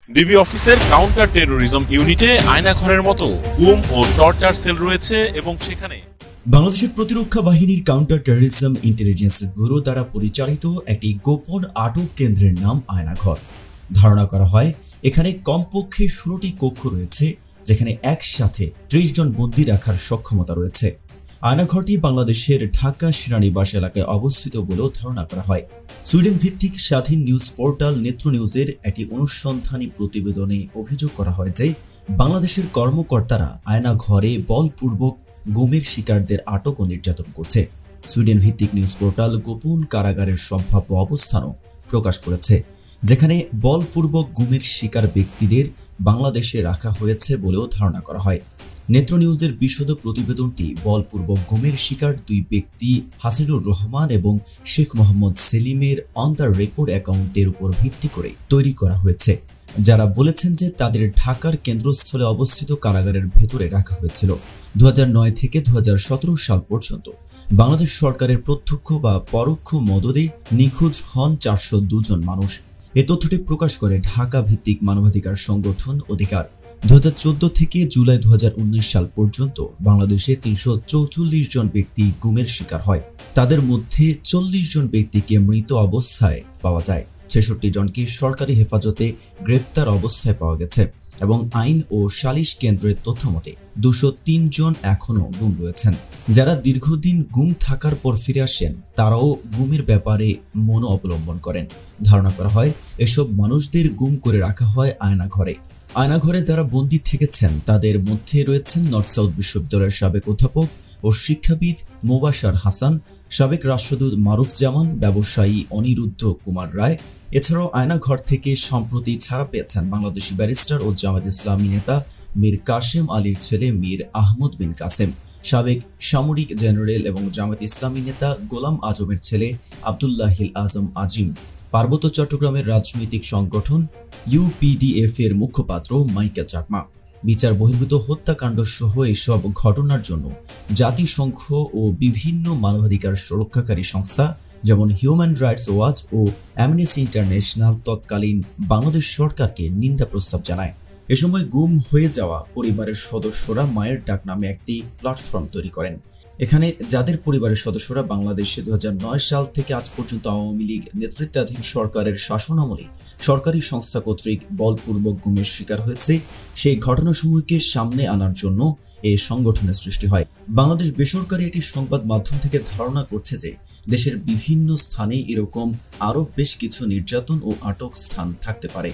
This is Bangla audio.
ডিবি অফিসের কাউন্টার টেরোরিজম ইউনিটে আয়নাঘরের মতো গুম ও টর্চার সেল রয়েছে এবং সেখানে বাংলাদেশের প্রতিরক্ষা বাহিনীর কাউন্টার টেরোরিজম ইন্টেলিজেন্স ব্যুরো দ্বারা পরিচালিত একটি গোপন আটক কেন্দ্রের নাম আয়নাঘর। ধারণা করা হয় এখানে কমপক্ষে 16টি কক্ষ রয়েছে, যেখানে একসাথে 30 জন বন্দী রাখার সক্ষমতা রয়েছে। আয়নাঘরটি বাংলাদেশের ঢাকা সেনানিবাস এলাকায় অবস্থিত বলেও ধারণা করা হয়। সুইডেন ভিত্তিক স্বাধীন নিউজ পোর্টাল নেত্র নিউজের একটি অনুসন্ধানী প্রতিবেদনে অভিযোগ করা হয় যে বাংলাদেশের কর্মকর্তারা আয়নাঘরে বলপূর্বক গুমের শিকারদের আটক ও নির্যাতন করছে। সুইডেন ভিত্তিক নিউজ পোর্টাল গোপন কারাগারের সম্ভাব্য অবস্থানও প্রকাশ করেছে, যেখানে বলপূর্বক গুমের শিকার ব্যক্তিদের বাংলাদেশে রাখা হয়েছে বলেও ধারণা করা হয়। নেত্র নিউজের বিশদ প্রতিবেদনটি বলপূর্বক গুমের শিকার দুই ব্যক্তি হাসিনুর রহমান এবং শেখ মোহাম্মদ সেলিমের অন দ্য রেকর্ড অ্যাকাউন্টের উপর ভিত্তি করে তৈরি করা হয়েছে, যারা বলেছেন যে তাদের ঢাকার কেন্দ্রস্থলে অবস্থিত কারাগারের ভেতরে রাখা হয়েছিল। 2009 থেকে 2017 সাল পর্যন্ত বাংলাদেশ সরকারের প্রত্যক্ষ বা পরোক্ষ মদদে নিখোঁজ হন 402 জন মানুষ। এ তথ্যটি প্রকাশ করে ঢাকা ভিত্তিক মানবাধিকার সংগঠন অধিকার। 2014 থেকে জুলাই 2019 সাল পর্যন্ত বাংলাদেশে 344 জন ব্যক্তি গুমের শিকার হয়। তাদের মধ্যে 40 জন ব্যক্তিকে মৃত অবস্থায় পাওয়া যায়, 66 জনকে সরকারি হেফাজতে গ্রেপ্তার অবস্থায় পাওয়া গেছে এবং আইন ও সালিশ কেন্দ্রের তথ্য মতে 203 জন এখনও গুম রয়েছেন। যারা দীর্ঘদিন গুম থাকার পর ফিরে আসেন তারাও গুমের ব্যাপারে মনো অবলম্বন করেন। ধারণা করা হয় এসব মানুষদের গুম করে রাখা হয় আয়নাঘরে। আয়নাঘরে যারা বন্দী থেকেছেন তাদের মধ্যে রয়েছেন নর্থ সাউথ বিশ্ববিদ্যালয়ের সাবেক অধ্যাপক ও শিক্ষাবিদ মোবাশার হাসান, সাবেক রাষ্ট্রদূত মারুফ জামান, ব্যবসায়ী অনিরুদ্ধ কুমার রায়। এছাড়াও আয়নাঘর থেকে সম্প্রতি ছাড়া পেয়েছেন বাংলাদেশি ব্যারিস্টার ও জামায়াত ইসলামী নেতা মীর কাসেম আলীর ছেলে মীর আহমদ বিন কাসেম, সাবেক সামরিক জেনারেল এবং জামায়াত ইসলামী নেতা গোলাম আজমের ছেলে আব্দুল্লাহিল আজম আজিম, পার্বত্য চট্টগ্রামের রাজনৈতিক সংগঠন ইউপিডিএফ এর মুখপাত্র মাইকেল চাকমা। বিচার বহির্ভূত হত্যাকাণ্ড সহ এসব ঘটনার জন্য জাতিসংঘ ও বিভিন্ন মানবাধিকার সুরক্ষাকারী সংস্থা যেমন হিউম্যান রাইটস ওয়াচ ও অ্যামনেস্টি ইন্টারন্যাশনাল তৎকালীন বাংলাদেশ সরকারকে নিন্দা প্রস্তাব জানায়। এ সময় গুম হয়ে যাওয়া পরিবারের সদস্যরা মায়ের ডাক নামে একটি প্ল্যাটফর্ম তৈরি করেন। এখানে যাদের পরিবারের সদস্যরা বাংলাদেশে 2009 সাল থেকে আজ পর্যন্ত আওয়ামী লীগ নেতৃত্বাধীন সরকারের শাসনামলে সরকারি সংস্থা কর্তৃক বলপূর্বক গুমের শিকার হয়েছে, সেই ঘটনাসমূহকে সামনে আনার জন্য এই সংগঠনের সৃষ্টি হয়। বাংলাদেশ বেসরকারি একটি সংবাদ মাধ্যম থেকে ধারণা করছে যে দেশের বিভিন্ন স্থানে এরকম আরও বেশ কিছু নির্যাতন ও আটক স্থান থাকতে পারে।